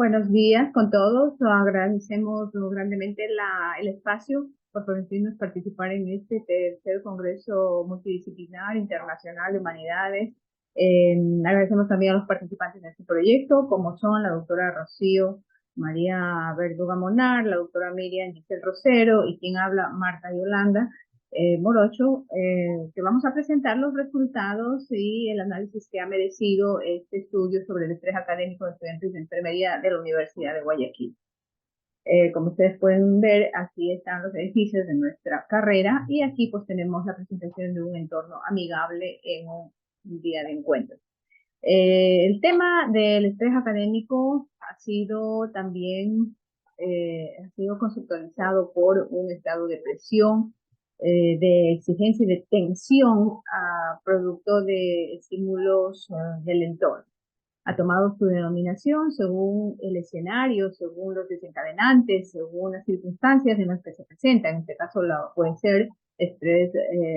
Buenos días con todos. Agradecemos grandemente el espacio por permitirnos participar en este tercer Congreso Multidisciplinar Internacional de Humanidades. Agradecemos también a los participantes de este proyecto, como son la doctora Rocío María Verduga Monar, la doctora Miriam Giselle Rosero y quien habla Marta Yolanda Morocho, que vamos a presentar los resultados y el análisis que ha merecido este estudio sobre el estrés académico de estudiantes de enfermería de la Universidad de Guayaquil. Como ustedes pueden ver, aquí están los edificios de nuestra carrera y aquí pues tenemos la presentación de un entorno amigable en un día de encuentro. El tema del estrés académico ha sido también conceptualizado por un estado de presión, de exigencia y de tensión producto de estímulos del entorno. Ha tomado su denominación según el escenario, según los desencadenantes, según las circunstancias en las que se presenta. En este caso puede ser estrés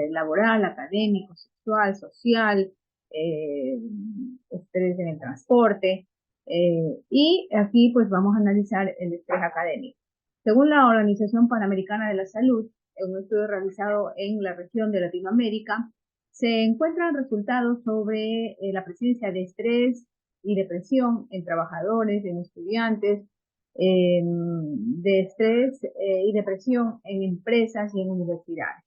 laboral, académico, sexual, social, estrés en el transporte. Y aquí pues vamos a analizar el estrés académico. Según la Organización Panamericana de la Salud, en un estudio realizado en la región de Latinoamérica, se encuentran resultados sobre la presencia de estrés y depresión en trabajadores, en estudiantes, de estrés y depresión en empresas y en universidades.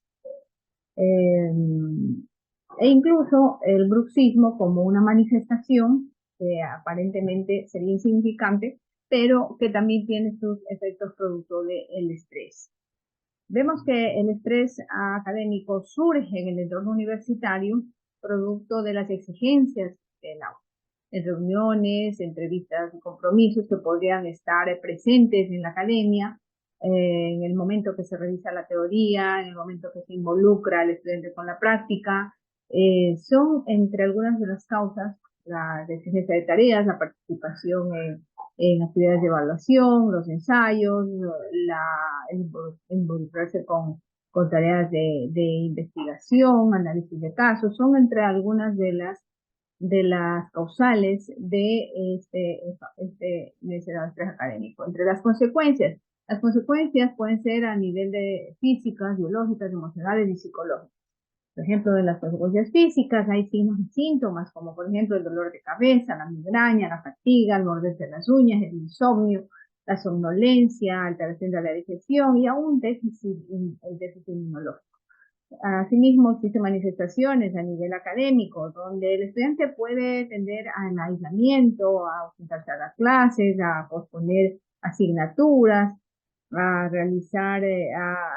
E incluso el bruxismo como una manifestación que aparentemente sería insignificante, pero que también tiene sus efectos producto del estrés. Vemos que el estrés académico surge en el entorno universitario producto de las exigencias del aula, en reuniones, entrevistas y compromisos que podrían estar presentes en la academia, en el momento que se revisa la teoría, en el momento que se involucra al estudiante con la práctica. Son entre algunas de las causas la exigencia de tareas, la participación en actividades de evaluación, los ensayos, el involucrarse con tareas de investigación, análisis de casos, son entre algunas de las causales de este mencionado estrés académico. Entre las consecuencias pueden ser a nivel de físicas, biológicas, emocionales y psicológicas. Por ejemplo, de las consecuencias físicas hay signos y síntomas, como por ejemplo el dolor de cabeza, la migraña, la fatiga, el morderse las uñas, el insomnio, la somnolencia, alteración de la digestión y aún el déficit inmunológico. Asimismo, existen manifestaciones a nivel académico, donde el estudiante puede tender al aislamiento, a ausentarse a las clases, a posponer asignaturas, a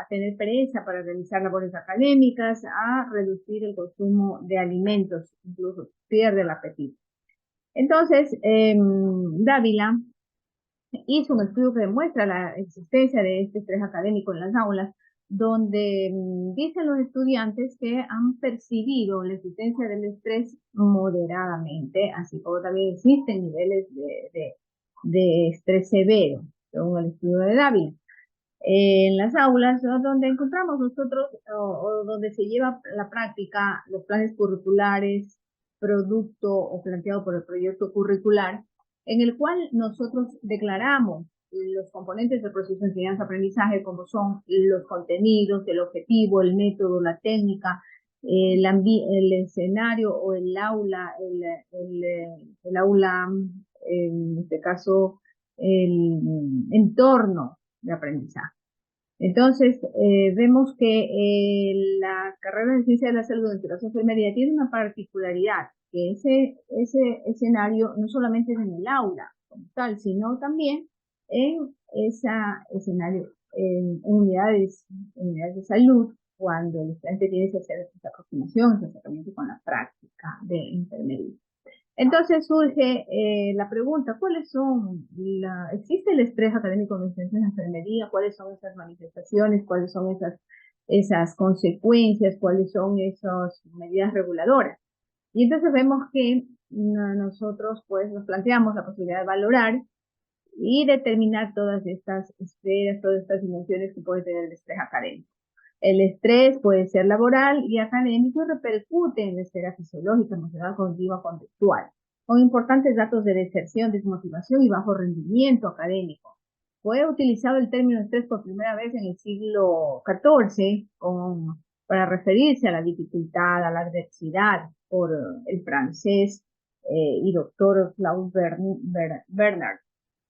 tener pereza para realizar labores académicas, a reducir el consumo de alimentos, incluso pierde el apetito. Entonces, Dávila hizo un estudio que demuestra la existencia de este estrés académico en las aulas, donde dicen los estudiantes que han percibido la existencia del estrés moderadamente, así como también existen niveles de estrés severo, según el estudio de Dávila. En las aulas, ¿no?, donde encontramos nosotros o donde se lleva la práctica los planes curriculares, producto o planteado por el proyecto curricular, en el cual nosotros declaramos los componentes del proceso de enseñanza-aprendizaje, como son los contenidos, el objetivo, el método, la técnica, el escenario o el aula, el aula, en este caso, el entorno de aprendizaje. Entonces, vemos que la carrera de ciencia de la salud en la enfermería tiene una particularidad, que ese escenario no solamente es en el aula como tal, sino también en ese escenario, en unidades de salud, cuando el estudiante tiene que hacer esa aproximación, ese acercamiento con la práctica de enfermería. Entonces surge la pregunta, ¿existe el estrés académico en la enfermería? ¿Cuáles son esas manifestaciones? ¿Cuáles son esas consecuencias? ¿Cuáles son esas medidas reguladoras? Y entonces vemos que nosotros pues nos planteamos la posibilidad de valorar y determinar todas estas esferas, todas estas dimensiones que puede tener el estrés académico. El estrés puede ser laboral y académico y repercute en la esfera fisiológica, emocional, cognitiva, conductual. con importantes datos de deserción, desmotivación y bajo rendimiento académico. Fue utilizado el término estrés por primera vez en el siglo XIV para referirse a la dificultad, a la adversidad, por el francés y doctor Claude Bernard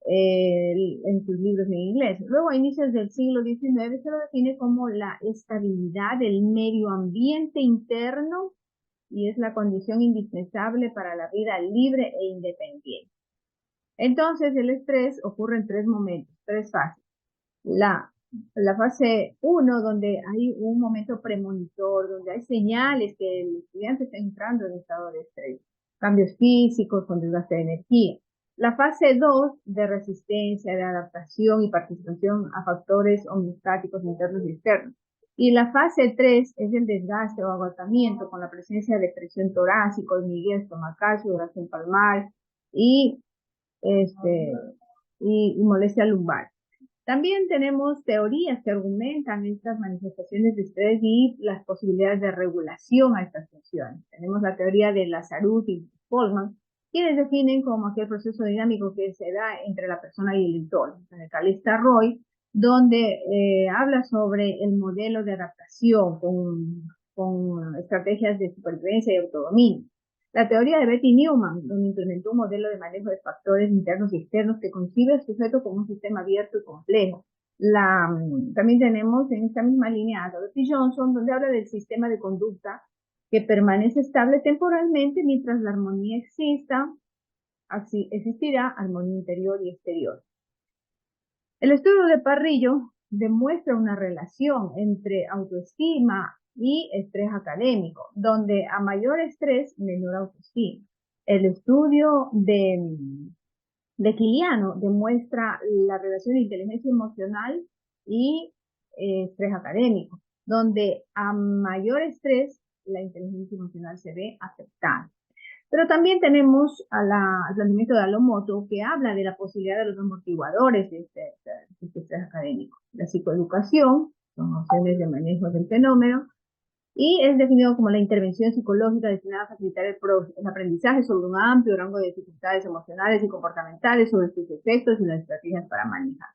en sus libros en inglés. Luego, a inicios del siglo XIX, se lo define como la estabilidad del medio ambiente interno y es la condición indispensable para la vida libre e independiente. Entonces, el estrés ocurre en tres momentos, tres fases. La fase 1, donde hay un momento premonitor, donde hay señales que el estudiante está entrando en estado de estrés, cambios físicos con desgaste de energía. La fase 2, de resistencia, de adaptación y participación a factores homeostáticos internos y externos. Y la fase 3 es el desgaste o agotamiento con la presencia de presión torácica, hormigueo estomacal, sudoración palmar y, y molestia lumbar. También tenemos teorías que argumentan estas manifestaciones de estrés y las posibilidades de regulación a estas funciones. Tenemos la teoría de Lazarus y Polman, quienes definen como aquel proceso dinámico que se da entre la persona y el entorno. En el Calista Roy, donde habla sobre el modelo de adaptación con estrategias de supervivencia y autodominio. La teoría de Betty Newman, donde implementó un modelo de manejo de factores internos y externos que concibe al sujeto como un sistema abierto y complejo. También tenemos en esta misma línea a Dorothy Johnson, donde habla del sistema de conducta que permanece estable temporalmente mientras la armonía exista, así existirá armonía interior y exterior. El estudio de Parrillo demuestra una relación entre autoestima y estrés académico, donde a mayor estrés, menor autoestima. El estudio de Kiliano demuestra la relación de inteligencia emocional y estrés académico, donde a mayor estrés, la inteligencia emocional se ve afectada. Pero también tenemos al planteamiento de Alomoto, que habla de la posibilidad de los amortiguadores de este estrés académico. La psicoeducación, son opciones de manejo del fenómeno, y es definido como la intervención psicológica destinada a facilitar el aprendizaje sobre un amplio rango de dificultades emocionales y comportamentales, sobre sus efectos y las estrategias para manejar.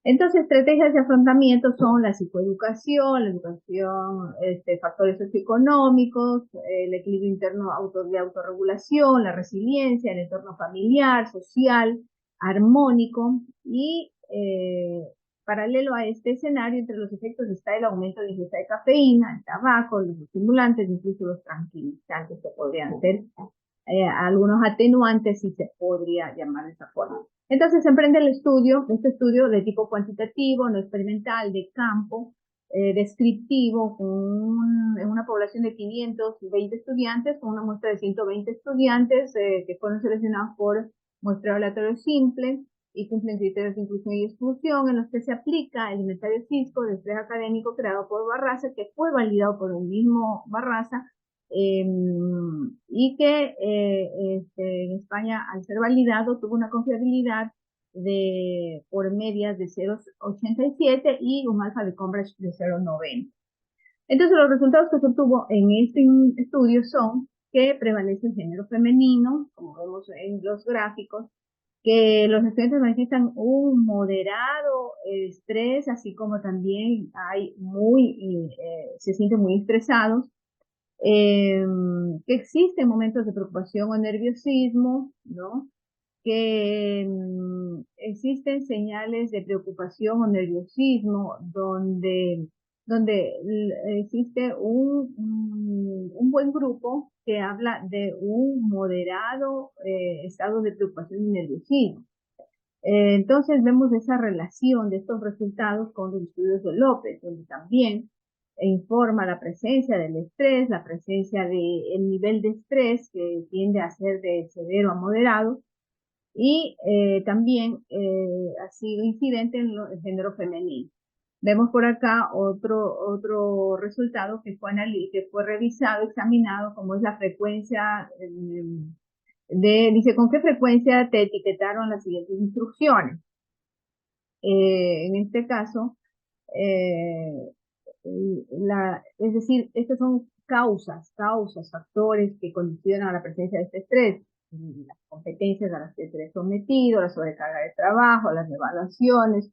Entonces, estrategias de afrontamiento son la psicoeducación, la educación, factores socioeconómicos, el equilibrio interno de autorregulación, la resiliencia, el entorno familiar, social, armónico y paralelo a este escenario, entre los efectos está el aumento de ingesta de cafeína, el tabaco, los estimulantes, incluso los tranquilizantes que podrían ser algunos atenuantes, si se podría llamar de esa forma. Entonces se emprende este estudio de tipo cuantitativo, no experimental, de campo, descriptivo, en una población de 520 estudiantes, con una muestra de 120 estudiantes que fueron seleccionados por muestreo aleatorio simple y cumplen criterios de inclusión y exclusión, en los que se aplica el inventario Cisco de estrés académico creado por Barraza, que fue validado por el mismo Barraza, y que en España, al ser validado, tuvo una confiabilidad por medias de 0,87 y un alfa de coverage de 0,90. Entonces, los resultados que se obtuvo en este estudio son que prevalece el género femenino, como vemos en los gráficos, que los estudiantes manifiestan un moderado estrés, así como también se sienten muy estresados, que existen momentos de preocupación o nerviosismo, ¿no? Que existen señales de preocupación o nerviosismo donde existe un buen grupo que habla de un moderado estado de preocupación y nerviosismo. Entonces vemos esa relación de estos resultados con los estudios de López, donde también informa la presencia del estrés, la presencia del nivel de estrés que tiende a ser de severo a moderado, y también ha sido incidente en el género femenino. Vemos por acá otro resultado que fue revisado, examinado, como es la frecuencia dice, ¿con qué frecuencia te etiquetaron las siguientes instrucciones? En este caso, es decir, estas son causas, factores que condicionan a la presencia de este estrés. las competencias a las que se les sometido, la sobrecarga de trabajo, las evaluaciones,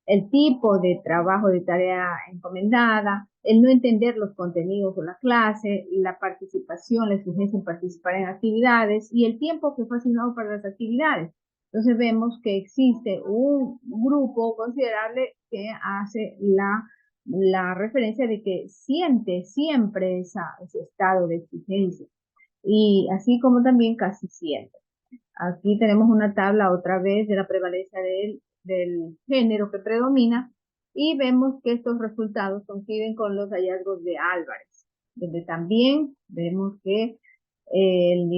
el tipo de trabajo de tarea encomendada, el no entender los contenidos de la clase, la participación, la exigencia en participar en actividades y el tiempo que fue asignado para las actividades. Entonces vemos que existe un grupo considerable que hace la referencia de que siente siempre ese estado de exigencia y así como también casi siempre. Aquí tenemos una tabla otra vez de la prevalencia del género que predomina y vemos que estos resultados coinciden con los hallazgos de Álvarez, donde también vemos que el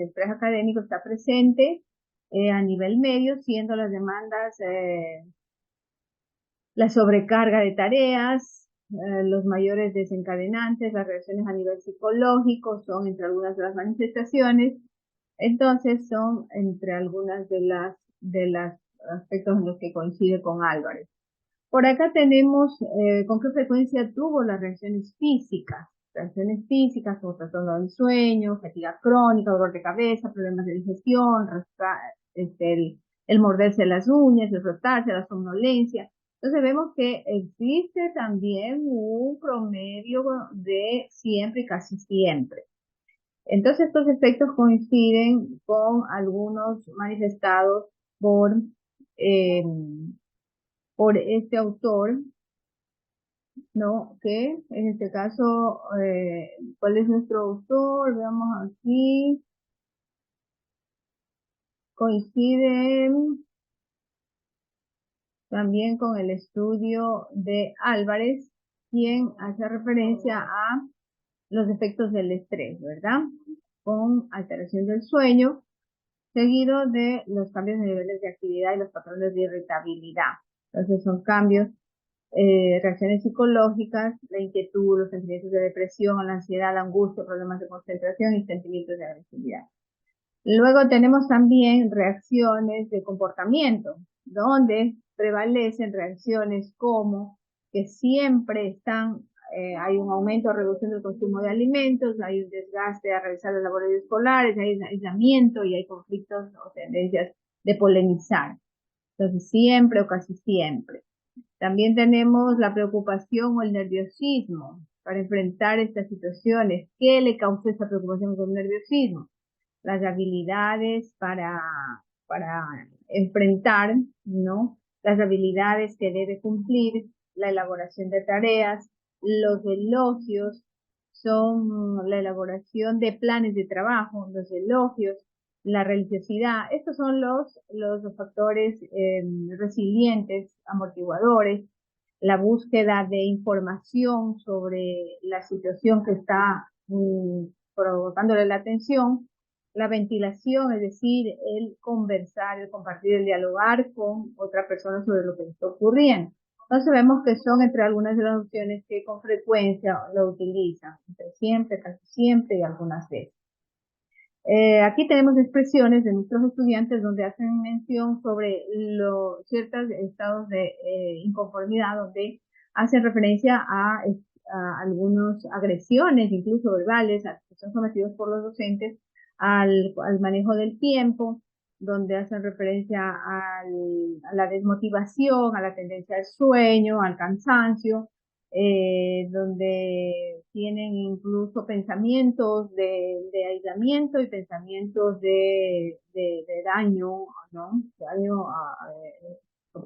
estrés académico está presente a nivel medio, siendo las demandas, la sobrecarga de tareas, los mayores desencadenantes, las reacciones a nivel psicológico son entre algunas de las manifestaciones. Entonces son entre algunas de las aspectos en los que coincide con Álvarez. Por acá tenemos con qué frecuencia tuvo las reacciones físicas. Reacciones físicas como trastorno del sueño, fatiga crónica, dolor de cabeza, problemas de digestión, el morderse las uñas, el frotarse, la somnolencia. Entonces vemos que existe también un promedio de siempre y casi siempre. Entonces estos efectos coinciden con algunos manifestados eh, por este autor, ¿no? Que en este caso, ¿cuál es nuestro autor? Veamos aquí. Coinciden también con el estudio de Álvarez, quien hace referencia a los efectos del estrés, ¿verdad? Con alteración del sueño, seguido de los cambios de niveles de actividad y los patrones de irritabilidad. Entonces son cambios, reacciones psicológicas, la inquietud, los sentimientos de depresión, la ansiedad, la angustia, problemas de concentración y sentimientos de agresividad. Luego tenemos también reacciones de comportamiento, donde prevalecen reacciones como que siempre hay un aumento o reducción del consumo de alimentos, hay un desgaste a realizar las labores escolares, hay aislamiento y hay conflictos o tendencias de polemizar. Entonces, siempre o casi siempre. También tenemos la preocupación o el nerviosismo para enfrentar estas situaciones. ¿Qué le causó esta preocupación con el nerviosismo? Las habilidades para enfrentar, ¿no? Las habilidades que debe cumplir, la elaboración de tareas, los elogios son la elaboración de planes de trabajo, los elogios, la religiosidad. Estos son los factores resilientes, amortiguadores, la búsqueda de información sobre la situación que está provocándole la atención, la ventilación, es decir, el conversar, el compartir, el dialogar con otra persona sobre lo que está ocurriendo. Entonces vemos que son entre algunas de las opciones que con frecuencia lo utilizan, entre siempre, casi siempre y algunas veces. Aquí tenemos expresiones de nuestros estudiantes donde hacen mención sobre ciertos estados de inconformidad, donde hacen referencia a algunas agresiones, incluso verbales, que son sometidos por los docentes al manejo del tiempo, donde hacen referencia a la desmotivación, a la tendencia al sueño, al cansancio, donde tienen incluso pensamientos de aislamiento y pensamientos de daño, ¿no? Daño a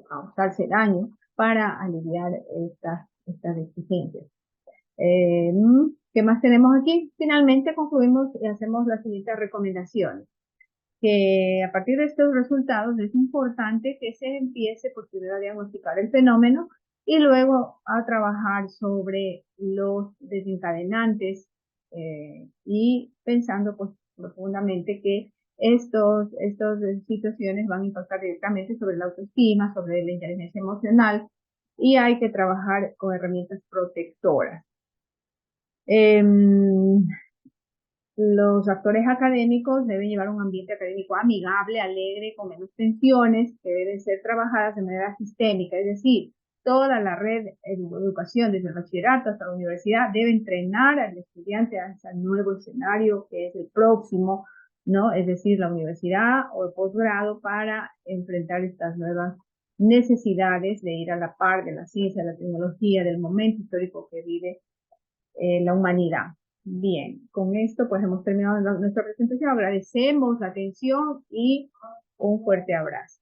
causarse daño para aliviar estas exigencias. ¿Qué más tenemos aquí? Finalmente concluimos y hacemos las siguientes recomendaciones. Que a partir de estos resultados es importante que se empiece por primero a diagnosticar el fenómeno y luego a trabajar sobre los desencadenantes y pensando pues profundamente que estas situaciones van a impactar directamente sobre la autoestima, sobre la inteligencia emocional y hay que trabajar con herramientas protectoras. Los actores académicos deben llevar un ambiente académico amigable, alegre, con menos tensiones, que deben ser trabajadas de manera sistémica, es decir, toda la red de educación, desde el bachillerato hasta la universidad, debe entrenar al estudiante hacia el nuevo escenario que es el próximo, ¿no? Es decir, la universidad o el posgrado para enfrentar estas nuevas necesidades de ir a la par de la ciencia, de la tecnología, del momento histórico que vive la humanidad. Bien, con esto pues hemos terminado nuestra presentación. Agradecemos la atención y un fuerte abrazo.